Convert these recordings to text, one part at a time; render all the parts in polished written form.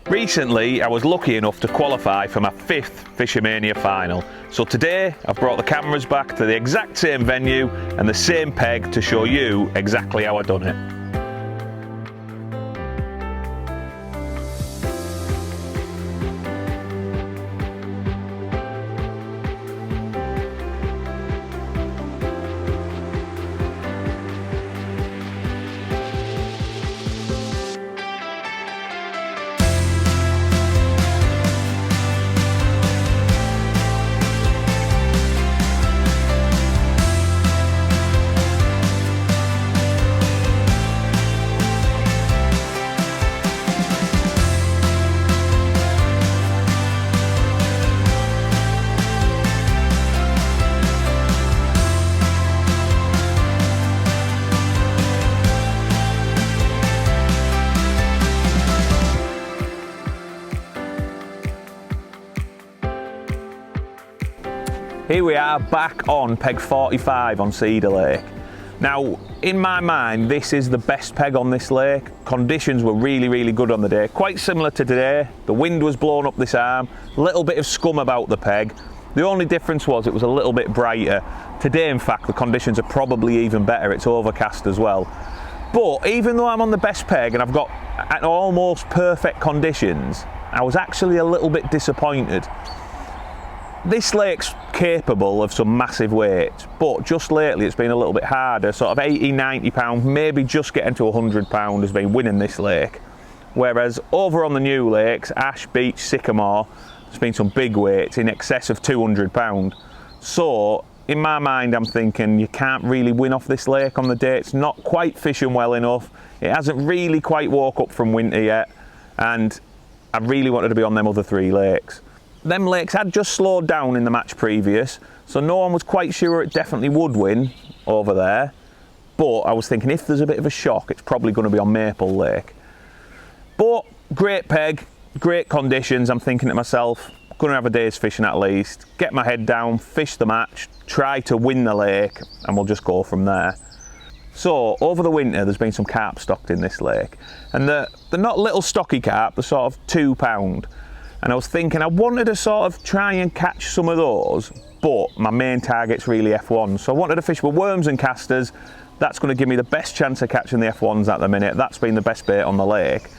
Recently, I was lucky enough to qualify for my 5th Fishomania Final. So today, I've brought the cameras back to the exact same venue and the same peg to show you exactly how I've done it. Here we are back on peg 45 on Cedar Lake. Now, in my mind, this is the best peg on this lake. Conditions were really good on the day, quite similar to today. The wind was blowing up this arm, a little bit of scum about the peg. The only difference was it was a little bit brighter. Today, in fact, the conditions are probably even better. It's overcast as well. But even though I'm on the best peg and I've got almost perfect conditions, I was actually a little bit disappointed. This lake's capable of some massive weights, but just lately it's been a little bit harder, sort of 80, 90 pound, maybe just getting to 100 pound has been winning this lake. Whereas over on the new lakes, Ash, Beach, Sycamore, there's been some big weights in excess of 200 pound. So in my mind, I'm thinking you can't really win off this lake on the day. It's not quite fishing well enough. It hasn't really quite woke up from winter yet. And I really wanted to be on them other 3 lakes. Them lakes had just slowed down in the match previous, so no one was quite sure it definitely would win over there. But I was thinking if there's a bit of a shock, it's probably going to be on Maple Lake. But great peg, great conditions. I'm thinking to myself, going to have a day's fishing at least, get my head down, fish the match, try to win the lake, and we'll just go from there. So over the winter, there's been some carp stocked in this lake, and they're not little stocky carp, they're sort of 2 pound. And I was thinking I wanted to sort of try and catch some of those, but my main target's really F1's. So I wanted to fish with worms and casters. That's going to give me the best chance of catching the F1's at the minute. That's been the best bait on the lake.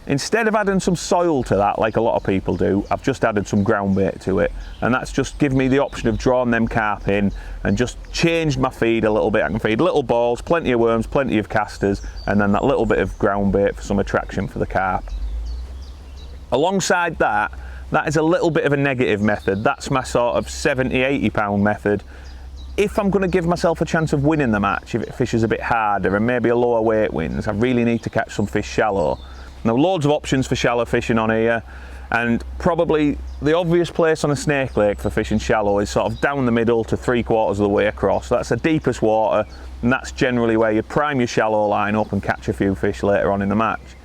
Instead of adding some soil to that, like a lot of people do, I've just added some ground bait to it. And that's just given me the option of drawing them carp in and just changed my feed a little bit. I can feed little balls, plenty of worms, plenty of casters, and then that little bit of ground bait for some attraction for the carp. Alongside that, that is a little bit of a negative method. That's my sort of 70, 80 pound method. If I'm going to give myself a chance of winning the match, if it fishes a bit harder and maybe a lower weight wins, I really need to catch some fish shallow. Now, loads of options for shallow fishing on here, and probably the obvious place on a snake lake for fishing shallow is sort of down the middle to 3/4 of the way across. That's the deepest water, and that's generally where you prime your shallow line up and catch a few fish later on in the match.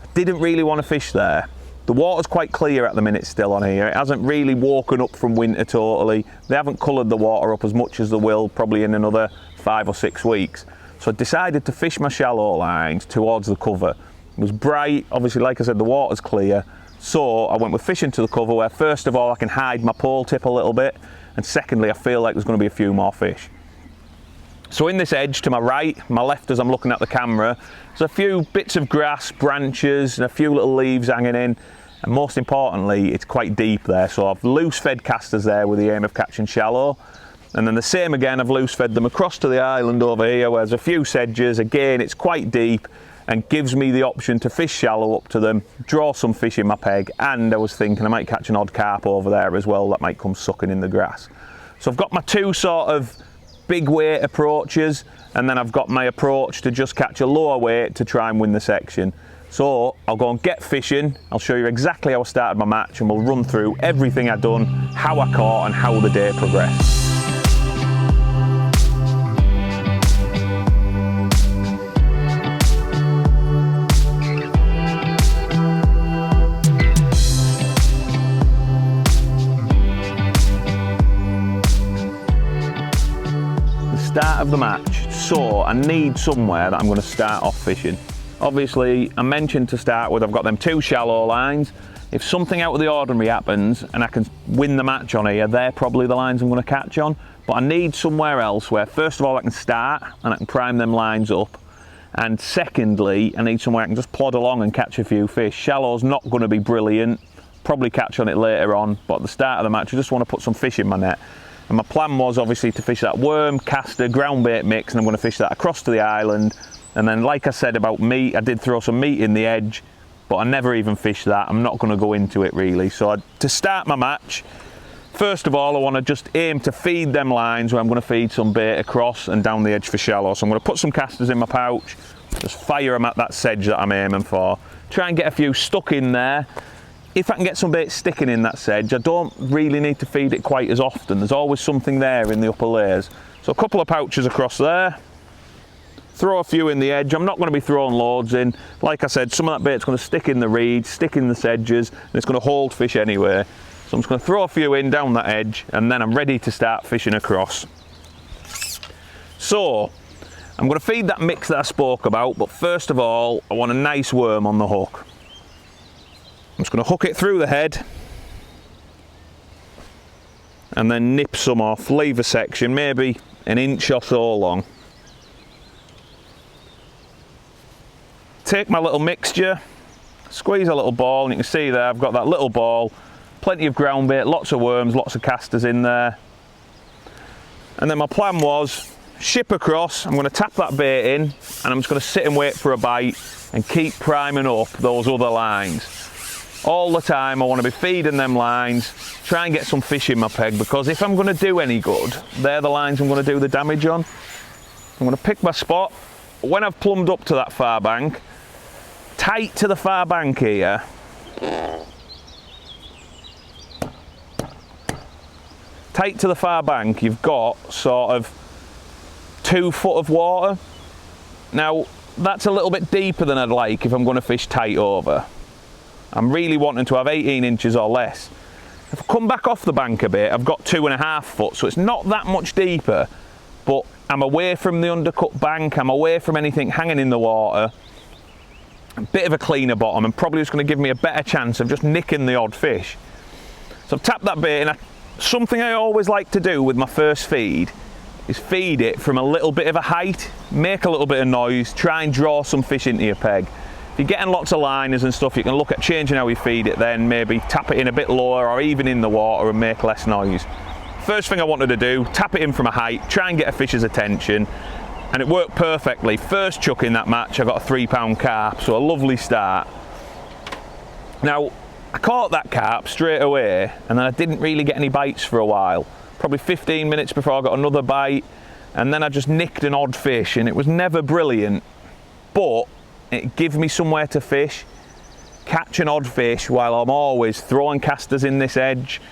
I didn't really want to fish there. The water's quite clear at the minute still on here. It hasn't really woken up from winter totally. They haven't coloured the water up as much as they will probably in another 5 or 6 weeks. So I decided to fish my shallow lines towards the cover. It was bright, obviously like I said the water's clear. So I went with fishing to the cover where first of all I can hide my pole tip a little bit, and secondly I feel like there's going to be a few more fish. So in this edge to my right, my left as I'm looking at the camera, there's a few bits of grass, branches and a few little leaves hanging in, and most importantly it's quite deep there, so I've loose fed casters there with the aim of catching shallow, and then the same again, I've loose fed them across to the island over here where there's a few sedges. Again, it's quite deep and gives me the option to fish shallow up to them, draw some fish in my peg, and I was thinking I might catch an odd carp over there as well that might come sucking in the grass. So I've got my 2 sort of big weight approaches, and then I've got my approach to just catch a lower weight to try and win the section. So I'll go and get fishing, I'll show you exactly how I started my match, and we'll run through everything I've done, how I caught and how the day progressed. Start of the match, so I need somewhere that I'm going to start off fishing. Obviously, I mentioned to start with, I've got them 2 shallow lines. If something out of the ordinary happens and I can win the match on here, they're probably the lines I'm going to catch on. But I need somewhere else where, first of all, I can start and I can prime them lines up. And secondly, I need somewhere I can just plod along and catch a few fish. Shallow's not going to be brilliant, probably catch on it later on, but at the start of the match, I just want to put some fish in my net. And my plan was obviously to fish that worm, caster, ground bait mix, and I'm going to fish that across to the island. And then, like I said about meat, I did throw some meat in the edge, but I never even fished that. I'm not going to go into it really. So to start my match, first of all, I want to just aim to feed them lines where I'm going to feed some bait across and down the edge for shallow. So I'm going to put some casters in my pouch, just fire them at that sedge that I'm aiming for. Try and get a few stuck in there. If I can get some bait sticking in that sedge, I don't really need to feed it quite as often. There's always something there in the upper layers. So a couple of pouches across there. Throw a few in the edge. I'm not going to be throwing loads in. Like I said, some of that bait's going to stick in the reeds, stick in the sedges, and it's going to hold fish anyway. So I'm just going to throw a few in down that edge, and then I'm ready to start fishing across. So I'm going to feed that mix that I spoke about, but first of all, I want a nice worm on the hook. I'm just going to hook it through the head and then nip some off, leave a section, maybe an inch or so long. Take my little mixture, squeeze a little ball, and you can see there I've got that little ball, plenty of ground bait, lots of worms, lots of casters in there. And then my plan was ship across, I'm going to tap that bait in, and I'm just going to sit and wait for a bite and keep priming up those other lines. All the time I want to be feeding them lines, try and get some fish in my peg, because if I'm going to do any good, they're the lines I'm going to do the damage on. I'm going to pick my spot. When I've plumbed up to that far bank, tight to the far bank here, tight to the far bank, you've got sort of 2 foot of water. Now that's a little bit deeper than I'd like if I'm going to fish tight over. I'm really wanting to have 18 inches or less. If I come back off the bank a bit, I've got 2.5 foot, so it's not that much deeper, but I'm away from the undercut bank, I'm away from anything hanging in the water. A bit of a cleaner bottom, and probably just going to give me a better chance of just nicking the odd fish. So I've tapped that bait in. Something I always like to do with my first feed is feed it from a little bit of a height, make a little bit of noise, try and draw some fish into your peg. If you're getting lots of liners and stuff, you can look at changing how you feed it then, maybe tap it in a bit lower or even in the water and make less noise. First thing I wanted to do, tap it in from a height, try and get a fish's attention, and it worked perfectly. First chuck in that match, I got a 3-pound carp, so a lovely start. Now, I caught that carp straight away, and then I didn't really get any bites for a while. Probably 15 minutes before I got another bite, and then I just nicked an odd fish, and it was never brilliant, but it gave me somewhere to fish, catch an odd fish while I'm always throwing casters in this edge.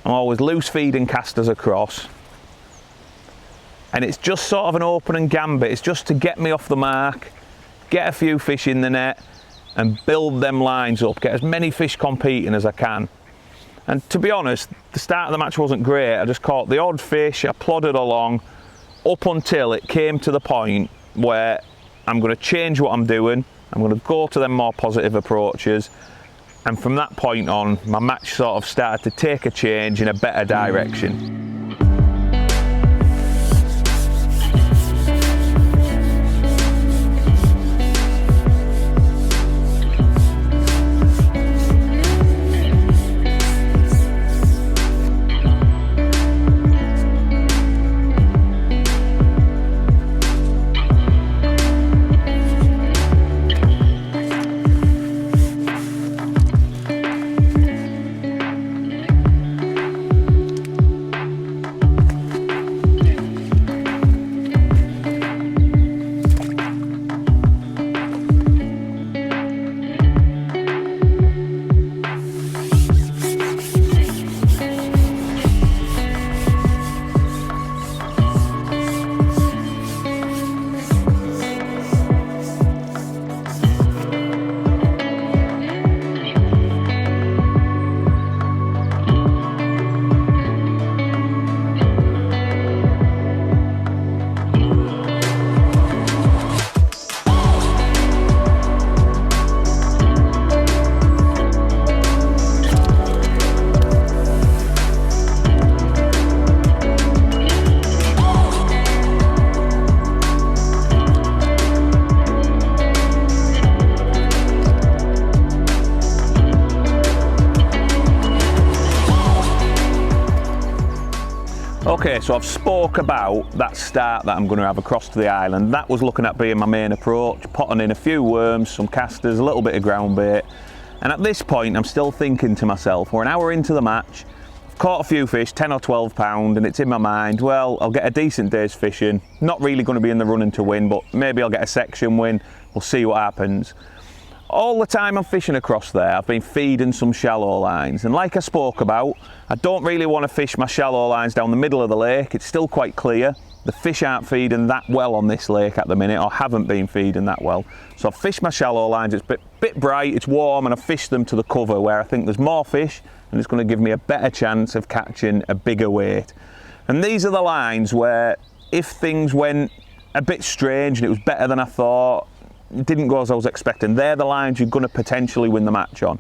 I'm always loose feeding casters across. And it's just sort of an opening gambit. It's just to get me off the mark, get a few fish in the net, and build them lines up, get as many fish competing as I can. And to be honest, the start of the match wasn't great. I just caught the odd fish, I plodded along, up until it came to the point where I'm going to change what I'm doing. I'm going to go to them more positive approaches. And from that point on, my match sort of started to take a change in a better direction. Okay, so I've spoke about that start that I'm going to have across to the island. That was looking at being my main approach, potting in a few worms, some casters, a little bit of ground bait. And at this point, I'm still thinking to myself, we're an hour into the match, I've caught a few fish, 10 or 12 pound, and it's in my mind, well, I'll get a decent day's fishing. Not really going to be in the running to win, but maybe I'll get a section win. We'll see what happens. All the time I'm fishing across there, I've been feeding some shallow lines, and like I spoke about, I don't really want to fish my shallow lines down the middle of the lake. It's still quite clear. The fish aren't feeding that well on this lake at the minute, or haven't been feeding that well. So I've fished my shallow lines, it's a bit bright, it's warm, and I've fished them to the cover where I think there's more fish, and it's going to give me a better chance of catching a bigger weight. And these are the lines where if things went a bit strange and it was better than I thought, it didn't go as I was expecting, they're the lines you're going to potentially win the match on.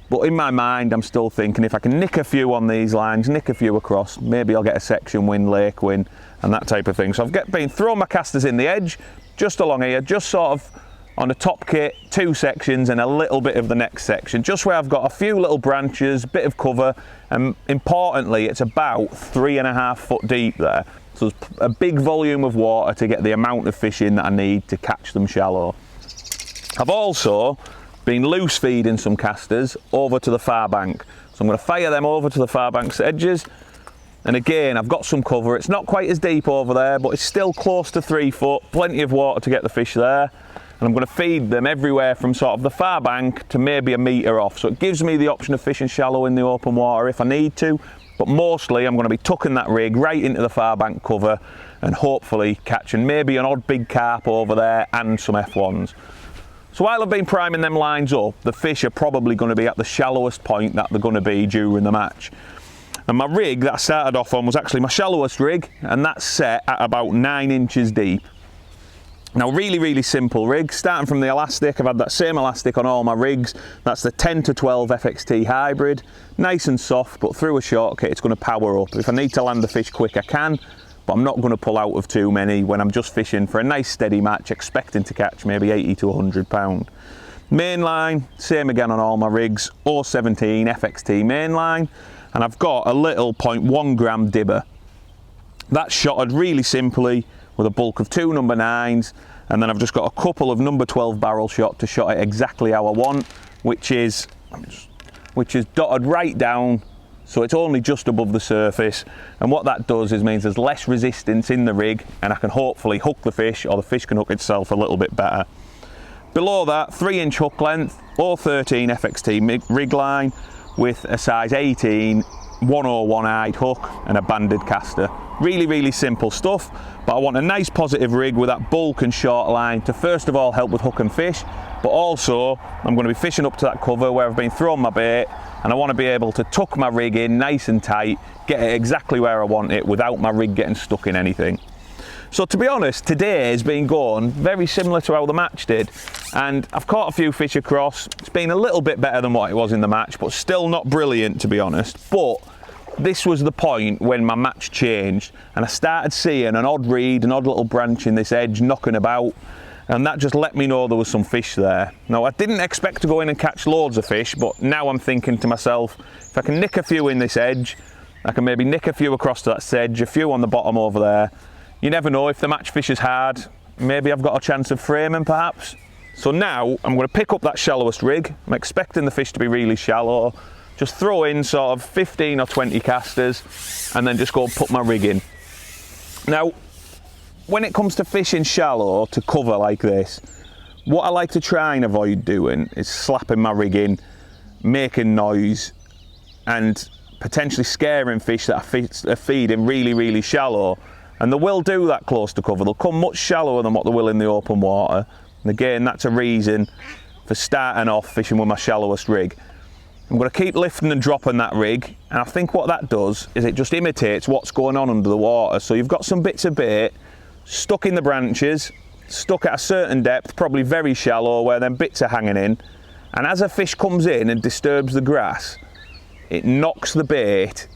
But in my mind, I'm still thinking if I can nick a few on these lines, nick a few across, maybe I'll get a section win, lake win, and that type of thing. So I've been throwing my casters in the edge, just along here, just sort of on the top kit, 2 sections and a little bit of the next section, just where I've got a few little branches, bit of cover, and importantly, it's about 3.5 foot deep there. So there's a big volume of water to get the amount of fish in that I need to catch them shallow. I've also been loose feeding some casters over to the far bank. So I'm going to fire them over to the far bank's edges. And again, I've got some cover. It's not quite as deep over there, but it's still close to 3 foot, plenty of water to get the fish there. And I'm going to feed them everywhere from sort of the far bank to maybe 1 metre off. So it gives me the option of fishing shallow in the open water if I need to. But mostly I'm going to be tucking that rig right into the far bank cover and hopefully catching maybe an odd big carp over there and some F1's. So while I've been priming them lines up, the fish are probably going to be at the shallowest point that they're going to be during the match. And my rig that I started off on was actually my shallowest rig, and that's set at about 9 inches deep. Now really simple rig, starting from the elastic. I've had that same elastic on all my rigs. That's the 10 to 12 FXT hybrid, nice and soft, but through a shortcut it's going to power up. If I need to land the fish quick I can, but I'm not going to pull out of too many when I'm just fishing for a nice steady match, expecting to catch maybe 80 to 100 pound. Main line, same again on all my rigs, 017 FXT main line, and I've got a little 0.1 gram dibber. That's shotted really simply with a bulk of 2 number 9s, and then I've just got a couple of number 12 barrel shot to shot it exactly how I want, which is dotted right down, so it's only just above the surface. And what that does is means there's less resistance in the rig, and I can hopefully hook the fish, or the fish can hook itself a little bit better. Below that, 3-inch hook length, 013 FXT rig line with a size 18 101-eyed hook and a banded caster. Really simple stuff, but I want a nice positive rig with that bulk and short line to first of all help with hook and fish, but also I'm going to be fishing up to that cover where I've been throwing my bait, and I want to be able to tuck my rig in nice and tight, get it exactly where I want it without my rig getting stuck in anything. So to be honest, today has been going very similar to how the match did, and I've caught a few fish across. It's been a little bit better than what it was in the match, but still not brilliant to be honest. But this was the point when my match changed, and I started seeing an odd reed, an odd little branch in this edge knocking about, and that just let me know there was some fish there. Now I didn't expect to go in and catch loads of fish, but now I'm thinking to myself, if I can nick a few in this edge, I can maybe nick a few across to that sedge, a few on the bottom over there. You never know, if the match fish is hard, maybe I've got a chance of framing perhaps. So now I'm going to pick up that shallowest rig. I'm expecting the fish to be really shallow. Just throw in sort of 15 or 20 casters and then just go and put my rig in. Now, when it comes to fishing shallow to cover like this, what I like to try and avoid doing is slapping my rig in, making noise, and potentially scaring fish that are feeding really shallow. And they will do that close to cover. They'll come much shallower than what they will in the open water. And again, that's a reason for starting off fishing with my shallowest rig. I'm going to keep lifting and dropping that rig, and I think what that does is it just imitates what's going on under the water. So you've got some bits of bait stuck in the branches, stuck at a certain depth, probably very shallow, where them bits are hanging in. And as a fish comes in and disturbs the grass, it knocks the bait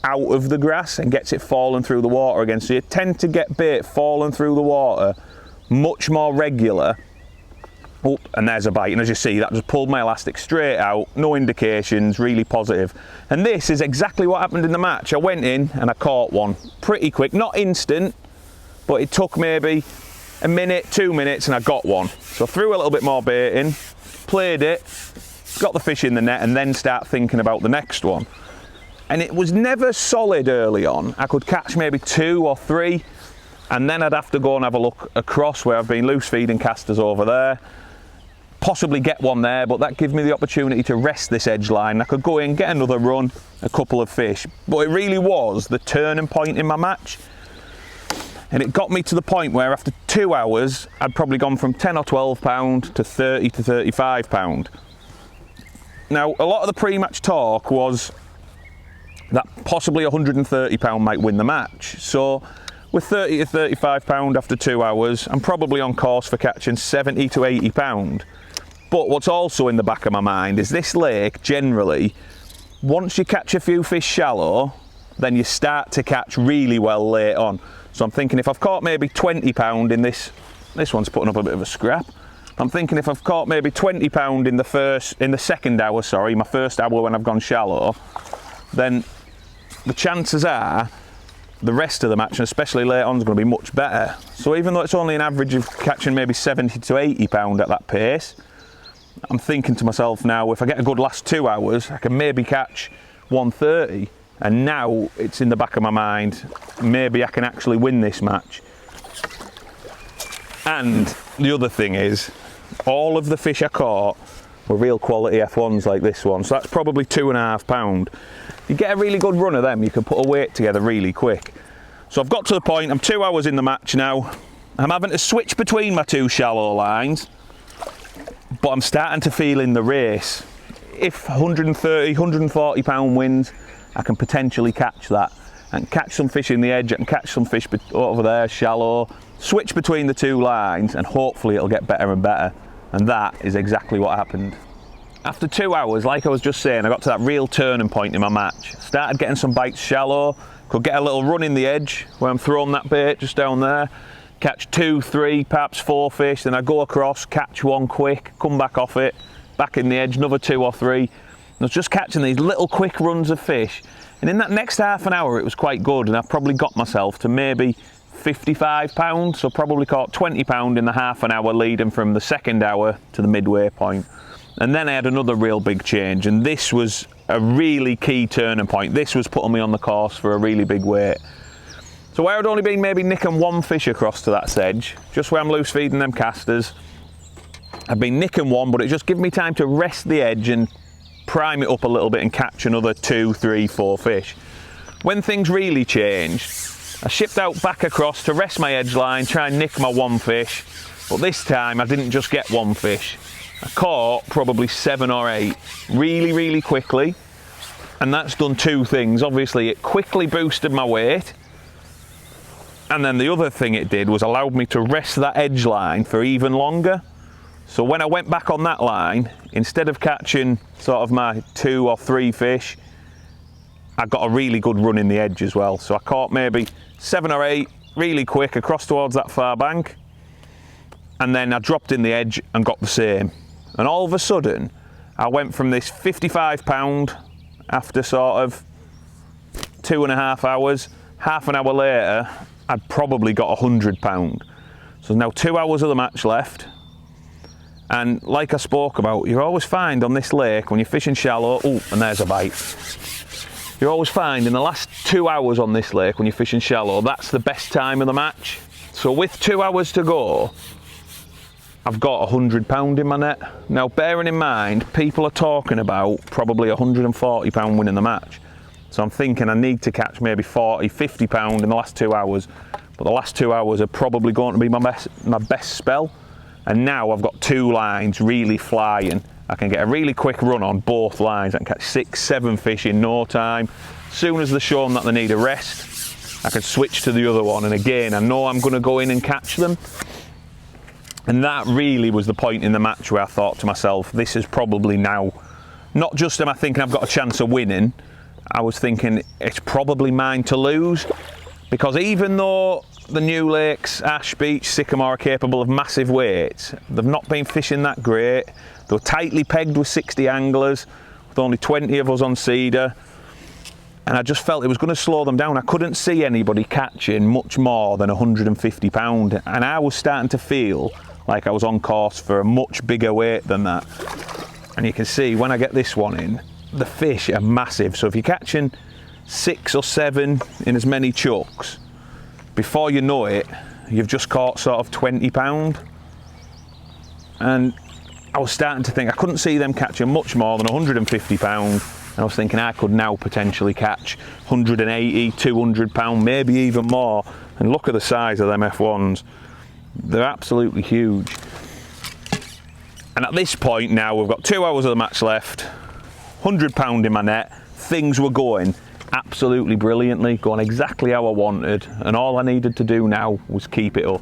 out of the grass and gets it falling through the water again. So you tend to get bait falling through the water much more regular Oh, and there's a bite, and as you see, that just pulled my elastic straight out, no indications, really positive. And this is exactly what happened in the match. I went in and I caught one pretty quick, not instant, but it took maybe a minute, 2 minutes, and I got one. So I threw a little bit more bait in, played it, got the fish in the net, and then start thinking about the next one. And it was never solid early on. I could catch maybe 2 or 3, and then I'd have to go and have a look across where I've been loose feeding casters over there, possibly get one there, but that gives me the opportunity to rest this edge line. I could go in, get another run, a couple of fish, but it really was the turning point in my match. And it got me to the point where after 2 hours, I'd probably gone from 10 or 12 pound to 30 to 35 pound. Now, a lot of the pre-match talk was that possibly 130 pound might win the match. So with 30 to 35 pound after 2 hours, I'm probably on course for catching 70 to 80 pound. But what's also in the back of my mind is this lake, generally, once you catch a few fish shallow, then you start to catch really well late on. So I'm thinking if I've caught maybe 20 pound in this one's putting up a bit of a scrap. I'm thinking if I've caught maybe 20 pound in the second hour, sorry, my first hour when I've gone shallow, then the chances are the rest of the match, and especially late on, is going to be much better. So even though it's only an average of catching maybe 70 to 80 pound at that pace, I'm thinking to myself now, if I get a good last 2 hours, I can maybe catch 130. And now it's in the back of my mind, maybe I can actually win this match. And the other thing is, all of the fish I caught were real quality F1's like this one. So that's probably 2.5 pound. You get a really good run of them, you can put a weight together really quick. So I've got to the point, I'm 2 hours in the match now. I'm having to switch between my 2 shallow lines, but I'm starting to feel in the race. If 130, 140 pound wins, I can potentially catch that and catch some fish in the edge and catch some fish over there shallow, switch between the 2 lines, and hopefully it'll get better and better. And that is exactly what happened. After 2 hours, like I was just saying, I got to that real turning point in my match. Started getting some bites shallow, could get a little run in the edge where I'm throwing that bait just down there, catch 2, 3, perhaps 4 fish, then I go across, catch one quick, come back off it, back in the edge, another 2 or 3. I was just catching these little quick runs of fish, and in that next half an hour it was quite good, and I probably got myself to maybe 55 pounds, so probably caught 20 pound in the half an hour leading from the second hour to the midway point. And then I had another real big change, and this was a really key turning point. This was putting me on the course for a really big weight. So where I'd only been maybe nicking 1 fish across to that sedge, just where I'm loose feeding them casters, I've been nicking 1, but it just gave me time to rest the edge and prime it up a little bit and catch another 2, 3, 4 fish. When things really changed, I shipped out back across to rest my edge line, try and nick my 1 fish, but this time I didn't just get 1 fish. I caught probably 7 or 8 really, really quickly, and that's done 2 things. Obviously, it quickly boosted my weight, and then the other thing it did was allowed me to rest that edge line for even longer. So when I went back on that line, instead of catching sort of my 2 or 3 fish, I got a really good run in the edge as well. So I caught maybe 7 or 8 really quick across towards that far bank, and then I dropped in the edge and got the same. And all of a sudden, I went from this 55 pound after sort of 2.5 hours, half an hour later, I'd probably got 100 pound. So there's now 2 hours of the match left. And like I spoke about, you always find on this lake when you're fishing shallow, oh, and there's a bite. You always find in the last 2 hours on this lake when you're fishing shallow, that's the best time of the match. So with 2 hours to go, I've got 100 pound in my net. Now bearing in mind, people are talking about probably 140 pound winning the match. So I'm thinking I need to catch maybe 40, 50 pound in the last 2 hours. But the last 2 hours are probably going to be my best spell. And now I've got 2 lines really flying. I can get a really quick run on both lines. I can catch 6, 7 fish in no time. As soon as they're shown that they need a rest, I can switch to the other one. And again, I know I'm going to go in and catch them. And that really was the point in the match where I thought to myself, this is probably now, not just am I thinking I've got a chance of winning, I was thinking it's probably mine to lose. Because even though the new lakes, Ash Beach, Sycamore, are capable of massive weights. They've not been fishing that great. They were tightly pegged with 60 anglers, with only 20 of us on Cedar. And I just felt it was going to slow them down. I couldn't see anybody catching much more than 150 pound. And I was starting to feel like I was on course for a much bigger weight than that. And you can see when I get this one in, the fish are massive. So if you're catching 6 or 7 in as many chucks, before you know it, you've just caught sort of 20 pound. And I was starting to think I couldn't see them catching much more than 150 pound. And I was thinking I could now potentially catch 180, 200 pound, maybe even more. And look at the size of them F1's. They're absolutely huge. And at this point now, we've got 2 hours of the match left, 100 pound in my net. Things were going absolutely brilliantly, going exactly how I wanted. And all I needed to do now was keep it up.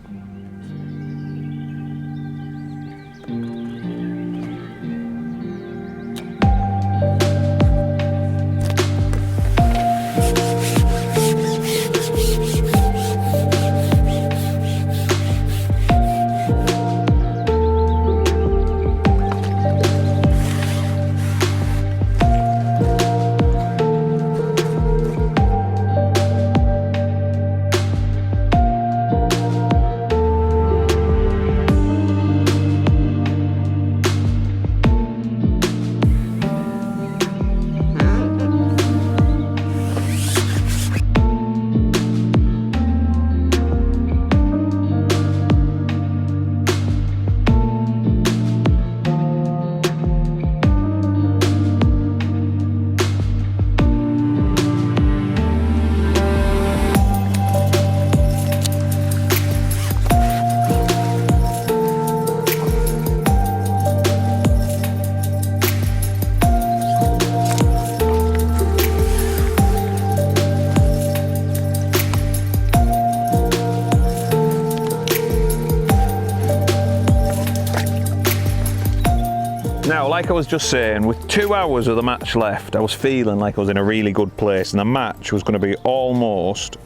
Now, like I was just saying, with 2 hours of the match left, I was feeling like I was in a really good place and the match was going to be almost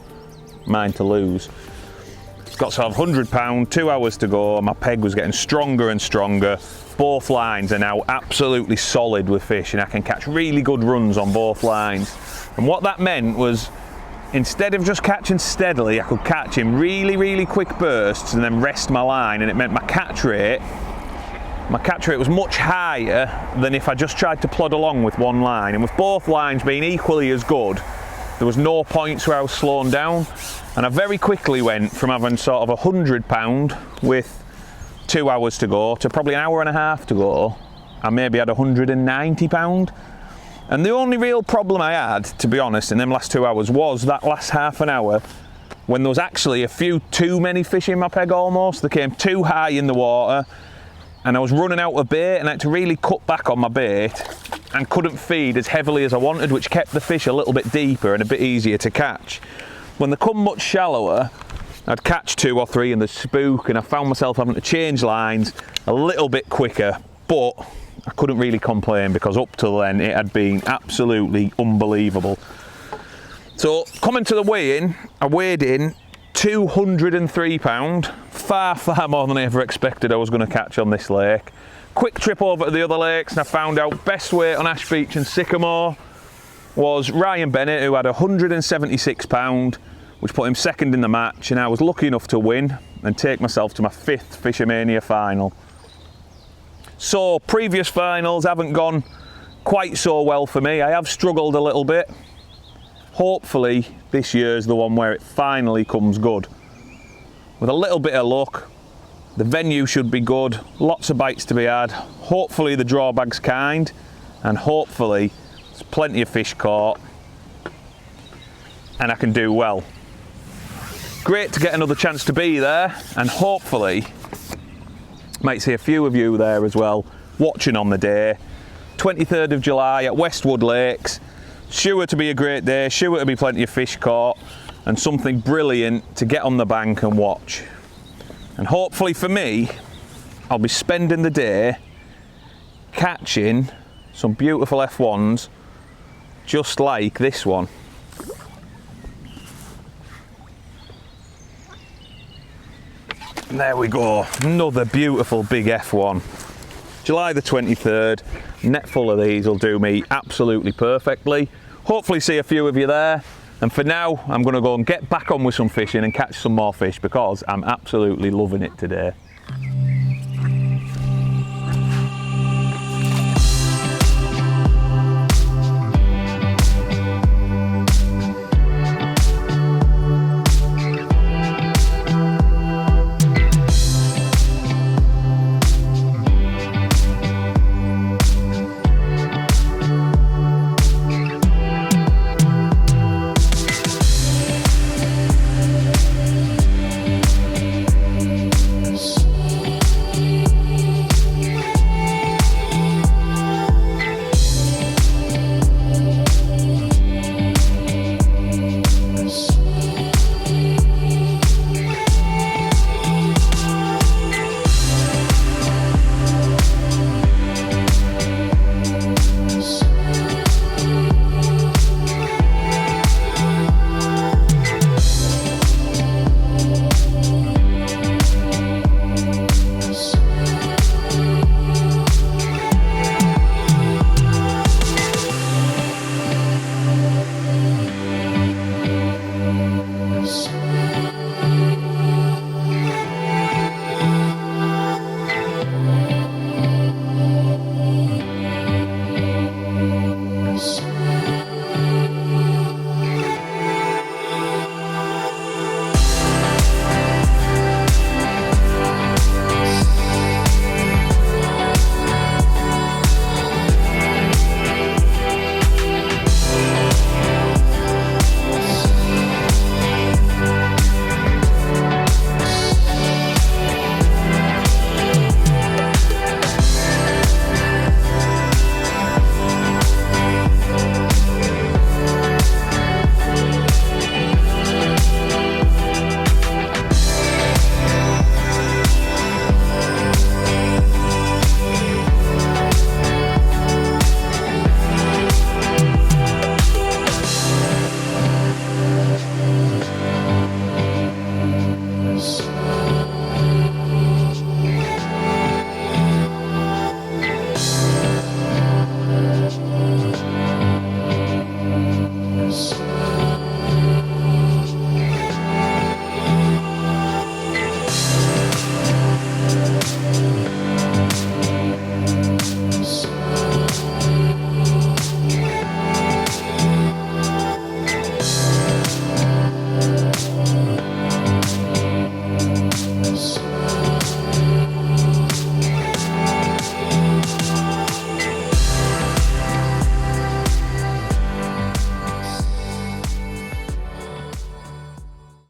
mine to lose. Got sort of 100 pound, 2 hours to go, my peg was getting stronger and stronger. Both lines are now absolutely solid with fish and I can catch really good runs on both lines. And what that meant was, instead of just catching steadily, I could catch in really, really quick bursts and then rest my line, and it meant my catch rate was much higher than if I just tried to plod along with one line. And with both lines being equally as good, there was no points where I was slowing down. And I very quickly went from having sort of 100 pound with 2 hours to go to probably an hour and a half to go. I maybe had 190 pound. And the only real problem I had, to be honest, in them last 2 hours was that last half an hour when there was actually a few too many fish in my peg almost. They came too high in the water. And I was running out of bait and I had to really cut back on my bait and couldn't feed as heavily as I wanted, which kept the fish a little bit deeper and a bit easier to catch. When they come much shallower, I'd catch 2 or 3 in the spook and I found myself having to change lines a little bit quicker, but I couldn't really complain because up till then it had been absolutely unbelievable. So coming to the weigh-in, I weighed in 203 pound, far more than I ever expected I was going to catch on this lake. Quick trip over to the other lakes and I found out best weight on Ash Beach and Sycamore was Ryan Bennett, who had 176 pound, which put him second in the match, and I was lucky enough to win and take myself to my 5th Fishomania Final. So previous finals haven't gone quite so well for me. I have struggled a little bit. Hopefully this year's the one where it finally comes good. With a little bit of luck, the venue should be good, lots of bites to be had, hopefully the draw bag's kind, and hopefully there's plenty of fish caught and I can do well. Great to get another chance to be there, and hopefully might see a few of you there as well watching on the day. 23rd of July at Westwood Lakes. Sure to be a great day, sure to be plenty of fish caught and something brilliant to get on the bank and watch. And hopefully for me, I'll be spending the day catching some beautiful F1's just like this one. There we go, another beautiful big F1. July the 23rd, net full of these will do me absolutely perfectly. Hopefully see a few of you there. And for now, I'm going to go and get back on with some fishing and catch some more fish because I'm absolutely loving it today.